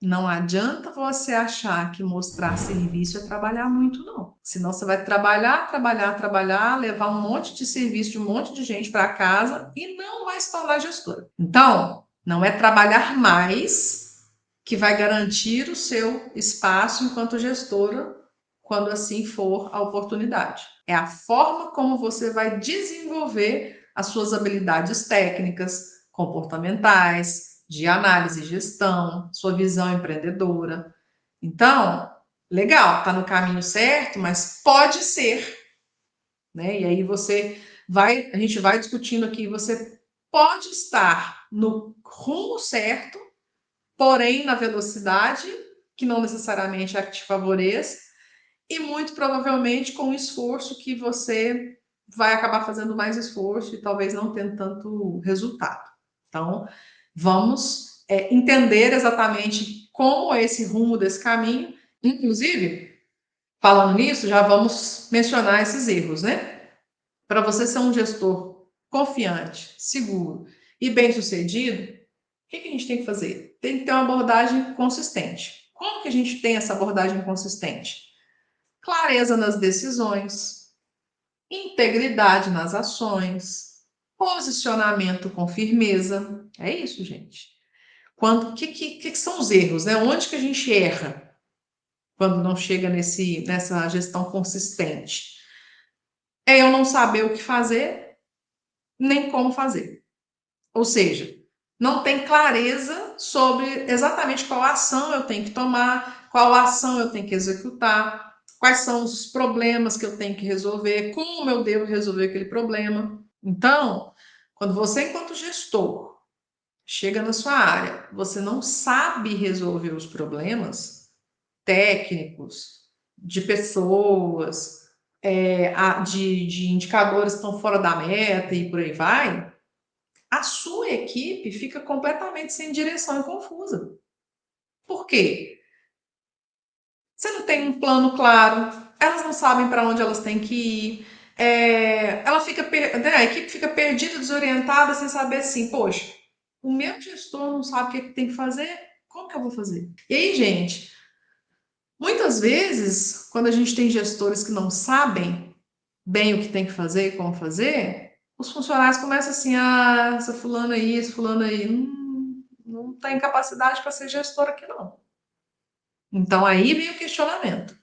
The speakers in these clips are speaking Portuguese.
Não adianta você achar que mostrar serviço é trabalhar muito, não. Senão você vai trabalhar, levar um monte de serviço de um monte de gente para casa e não vai se tornar gestora. Então, não é trabalhar mais que vai garantir o seu espaço enquanto gestora, quando assim for a oportunidade. É a forma como você vai desenvolver as suas habilidades técnicas, comportamentais, de análise e gestão, sua visão empreendedora. Então, legal, está no caminho certo, mas pode ser, né? E aí a gente vai discutindo aqui, você pode estar no rumo certo, porém na velocidade que não necessariamente é a que te favoreça, e muito provavelmente com o esforço que você vai acabar fazendo mais esforço e talvez não tendo tanto resultado. Então, vamos entender exatamente como é esse rumo desse caminho. Inclusive, falando nisso, já vamos mencionar esses erros, né? Para você ser um gestor confiante, seguro e bem-sucedido, o que a gente tem que fazer? Tem que ter uma abordagem consistente. Como que a gente tem essa abordagem consistente? Clareza nas decisões, integridade nas ações, posicionamento com firmeza. É isso, gente. O que são os erros, né? Onde que a gente erra quando não chega nessa gestão consistente? É eu não saber o que fazer, nem como fazer. Ou seja, não tem clareza sobre exatamente qual ação eu tenho que tomar, qual ação eu tenho que executar, quais são os problemas que eu tenho que resolver, como eu devo resolver aquele problema. Então, quando você, enquanto gestor, chega na sua área, você não sabe resolver os problemas técnicos, de pessoas, de indicadores que estão fora da meta e por aí vai, a sua equipe fica completamente sem direção e confusa. Por quê? Você não tem um plano claro, elas não sabem para onde elas têm que ir, a equipe fica perdida, desorientada, sem saber assim, poxa, o meu gestor não sabe o que tem que fazer, como que eu vou fazer? E aí, gente, muitas vezes, quando a gente tem gestores que não sabem bem o que tem que fazer e como fazer, os funcionários começam assim, essa fulana aí, esse fulano aí, não tem capacidade para ser gestor aqui não. Então aí vem o questionamento.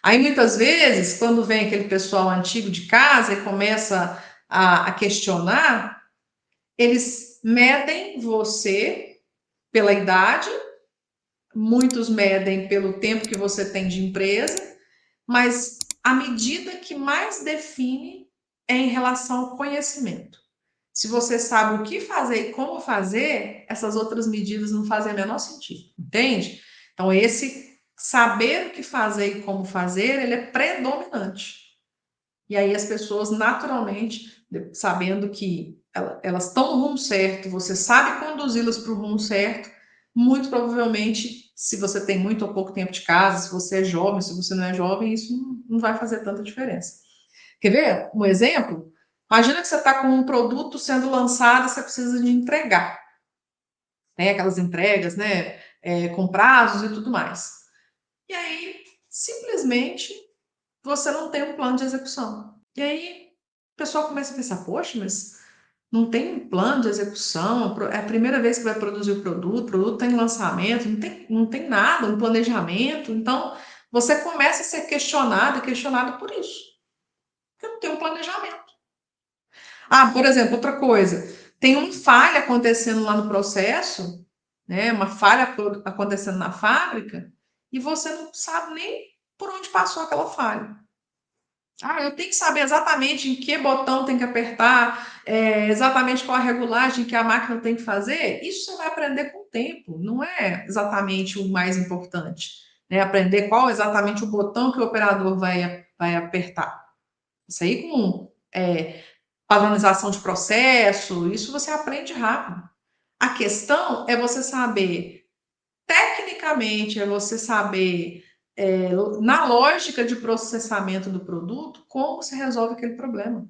Aí muitas vezes, quando vem aquele pessoal antigo de casa e começa a questionar, eles medem você pela idade, muitos medem pelo tempo que você tem de empresa, mas a medida que mais define é em relação ao conhecimento. Se você sabe o que fazer e como fazer, essas outras medidas não fazem o menor sentido, entende? Então, esse saber o que fazer e como fazer, ele é predominante. E aí as pessoas, naturalmente, sabendo que elas estão no rumo certo, você sabe conduzi-las para o rumo certo, muito provavelmente, se você tem muito ou pouco tempo de casa, se você é jovem, se você não é jovem, isso não vai fazer tanta diferença. Quer ver um exemplo? Imagina que você está com um produto sendo lançado e você precisa de entregar, né? Aquelas entregas, né? Com prazos e tudo mais. E aí, simplesmente, você não tem um plano de execução. E aí, o pessoal começa a pensar: poxa, mas não tem um plano de execução, é a primeira vez que vai produzir o produto está em lançamento, não tem nada, um planejamento. Então, você começa a ser questionado e questionado por isso, porque não tem um planejamento. Por exemplo, outra coisa, tem uma falha acontecendo lá no processo, né? Uma falha acontecendo na fábrica, e você não sabe nem por onde passou aquela falha. Eu tenho que saber exatamente em que botão tem que apertar, exatamente qual a regulagem que a máquina tem que fazer. Isso você vai aprender com o tempo, não é exatamente o mais importante, né? Aprender qual exatamente o botão que o operador vai apertar. Isso aí com padronização de processo, isso você aprende rápido. A questão é você saber, tecnicamente, é você saber, na lógica de processamento do produto, como se resolve aquele problema.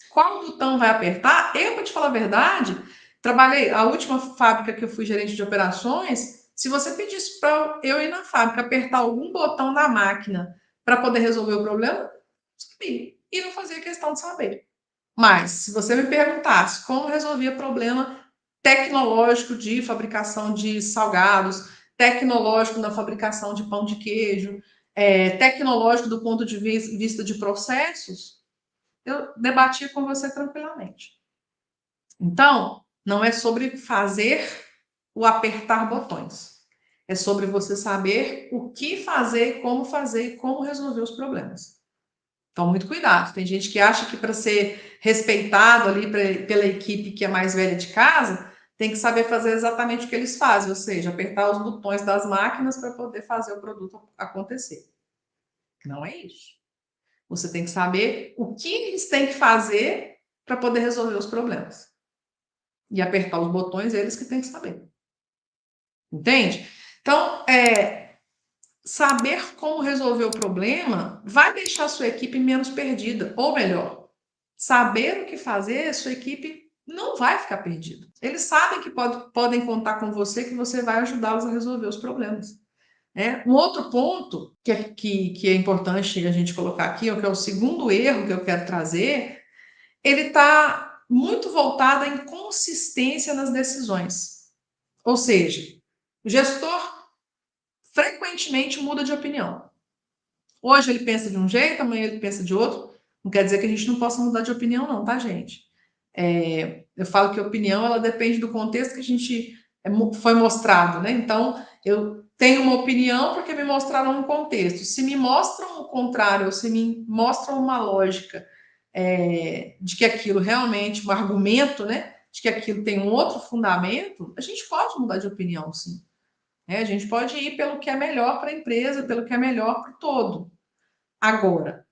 Qual botão vai apertar? Eu, para te falar a verdade, trabalhei, a última fábrica que eu fui gerente de operações, Se você pedisse para eu ir na fábrica apertar algum botão na máquina para poder resolver o problema, eu sabia. E não fazia questão de saber. Mas, se você me perguntasse como resolvia problema tecnológico de fabricação de salgados, tecnológico na fabricação de pão de queijo, tecnológico do ponto de vista de processos, eu debatia com você tranquilamente. Então, não é sobre fazer o apertar botões. É sobre você saber o que fazer, e como resolver os problemas. Então, muito cuidado. Tem gente que acha que para ser respeitado ali pela equipe que é mais velha de casa, tem que saber fazer exatamente o que eles fazem, ou seja, apertar os botões das máquinas para poder fazer o produto acontecer. Não é isso. Você tem que saber o que eles têm que fazer para poder resolver os problemas. E apertar os botões, eles que têm que saber. Entende? Então, saber como resolver o problema vai deixar a sua equipe menos perdida. Ou melhor, saber o que fazer, a sua equipe não vai ficar perdida. Eles sabem que podem contar com você, que você vai ajudá-los a resolver os problemas. Um outro ponto que é importante a gente colocar aqui, que é o segundo erro que eu quero trazer, ele está muito voltado à inconsistência nas decisões. Ou seja, o gestor frequentemente muda de opinião. Hoje ele pensa de um jeito, amanhã ele pensa de outro. Não quer dizer que a gente não possa mudar de opinião, não, tá, gente? Eu falo que a opinião ela depende do contexto que a gente foi mostrado, né? Então, eu tenho uma opinião porque me mostraram um contexto. Se me mostram o contrário, ou se me mostram uma lógica de que aquilo realmente, um argumento, né? De que aquilo tem um outro fundamento, a gente pode mudar de opinião, sim. A gente pode ir pelo que é melhor para a empresa, pelo que é melhor para o todo. Agora,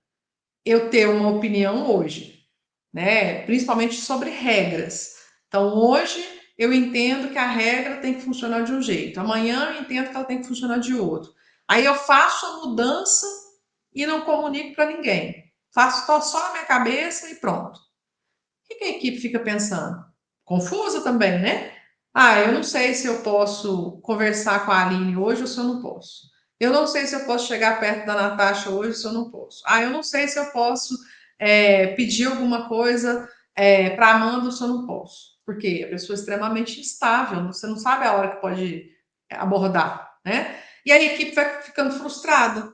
eu ter uma opinião hoje, né, principalmente sobre regras. Então, hoje eu entendo que a regra tem que funcionar de um jeito, amanhã eu entendo que ela tem que funcionar de outro. Aí eu faço a mudança e não comunico para ninguém. Faço só na minha cabeça e pronto. O que a equipe fica pensando? Confusa também, né? Eu não sei se eu posso conversar com a Aline hoje ou se eu não posso. Eu não sei se eu posso chegar perto da Natasha hoje ou se eu não posso. Eu não sei se eu posso pedir alguma coisa para a Amanda ou se eu não posso. Porque a pessoa é extremamente instável, você não sabe a hora que pode abordar, né? E a equipe vai ficando frustrada.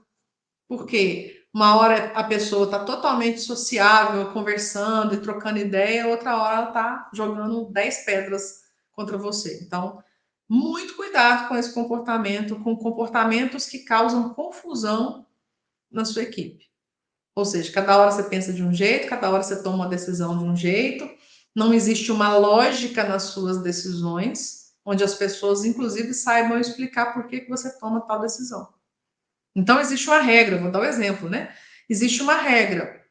Porque uma hora a pessoa está totalmente sociável, conversando e trocando ideia, outra hora ela está jogando 10 pedras contra você. Então, muito cuidado com esse comportamento, com comportamentos que causam confusão na sua equipe. Ou seja, cada hora você pensa de um jeito, cada hora você toma uma decisão de um jeito, não existe uma lógica nas suas decisões, onde as pessoas, inclusive, saibam explicar por que você toma tal decisão. Então, existe uma regra, vou dar um exemplo, né? Existe uma regra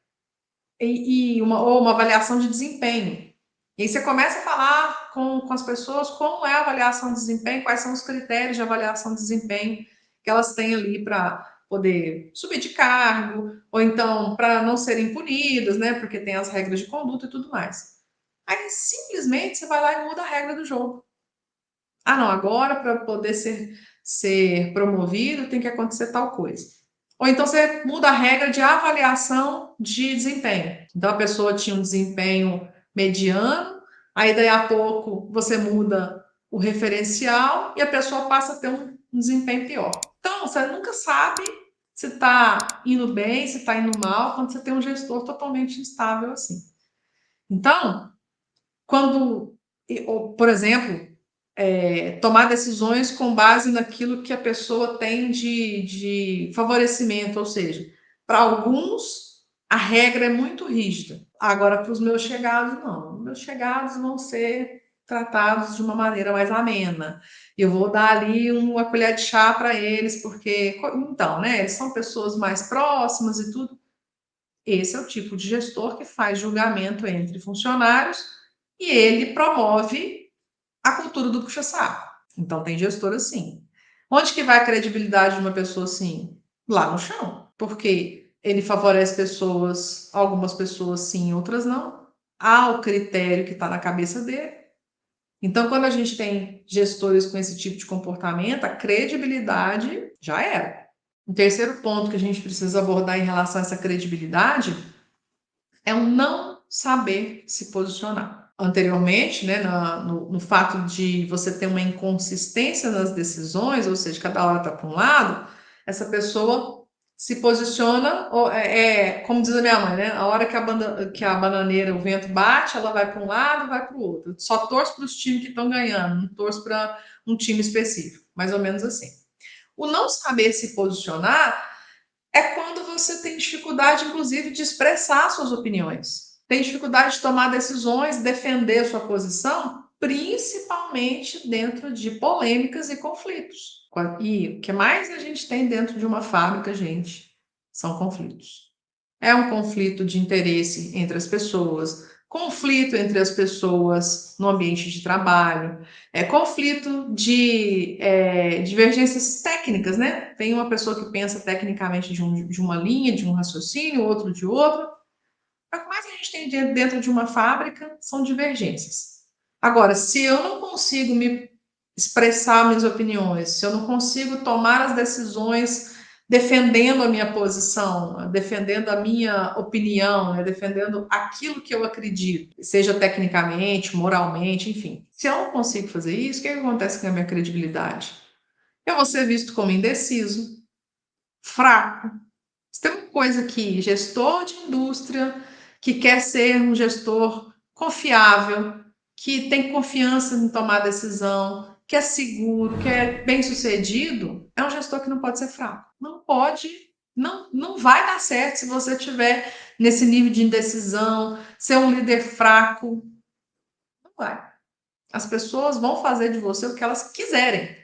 ou uma avaliação de desempenho. E aí você começa a falar com as pessoas como é a avaliação de desempenho, quais são os critérios de avaliação de desempenho que elas têm ali para poder subir de cargo, ou então para não serem punidas, né? Porque tem as regras de conduta e tudo mais. Aí simplesmente você vai lá e muda a regra do jogo. Não, agora para poder ser promovido tem que acontecer tal coisa. Ou então você muda a regra de avaliação de desempenho. Então a pessoa tinha um desempenho mediano, aí daí a pouco você muda o referencial e a pessoa passa a ter um desempenho pior. Então você nunca sabe se está indo bem, se está indo mal, quando você tem um gestor totalmente instável assim. Então, quando, por exemplo, tomar decisões com base naquilo que a pessoa tem de favorecimento, ou seja, para alguns a regra é muito rígida. Agora, para os meus chegados, não. Meus chegados vão ser tratados de uma maneira mais amena. Eu vou dar ali uma colher de chá para eles, porque, então, né, eles são pessoas mais próximas e tudo. Esse é o tipo de gestor que faz julgamento entre funcionários e ele promove a cultura do puxa-saco. Então, tem gestor assim. Onde que vai a credibilidade de uma pessoa assim? Lá no chão. Porque ele favorece pessoas, algumas pessoas sim, outras não. Há o critério que está na cabeça dele. Então, quando a gente tem gestores com esse tipo de comportamento, a credibilidade já era. O terceiro ponto que a gente precisa abordar em relação a essa credibilidade é o não saber se posicionar. Anteriormente, né, no fato de você ter uma inconsistência nas decisões, ou seja, cada hora está para um lado, essa pessoa se posiciona, como diz a minha mãe, né? A hora que a bananeira, o vento bate, ela vai para um lado, vai para o outro. Só torce para os times que estão ganhando, não torce para um time específico, mais ou menos assim. O não saber se posicionar é quando você tem dificuldade, inclusive, de expressar suas opiniões. Tem dificuldade de tomar decisões, defender sua posição, principalmente dentro de polêmicas e conflitos. E o que mais a gente tem dentro de uma fábrica, gente, são conflitos. É um conflito de interesse entre as pessoas, conflito entre as pessoas no ambiente de trabalho, conflito de divergências técnicas, né? Tem uma pessoa que pensa tecnicamente de uma linha, de um raciocínio, outro de outro. O que mais a gente tem dentro de uma fábrica são divergências. Agora, se eu não consigo me expressar minhas opiniões, se eu não consigo tomar as decisões defendendo a minha posição, defendendo a minha opinião, né, defendendo aquilo que eu acredito, seja tecnicamente, moralmente, enfim. Se eu não consigo fazer isso, o que acontece com a minha credibilidade? Eu vou ser visto como indeciso, fraco. Se tem uma coisa que gestor de indústria que quer ser um gestor confiável, que tem confiança em tomar decisão, que é seguro, que é bem sucedido, é um gestor que não pode ser fraco. Não pode, não vai dar certo se você tiver nesse nível de indecisão, ser um líder fraco. Não vai. As pessoas vão fazer de você o que elas quiserem.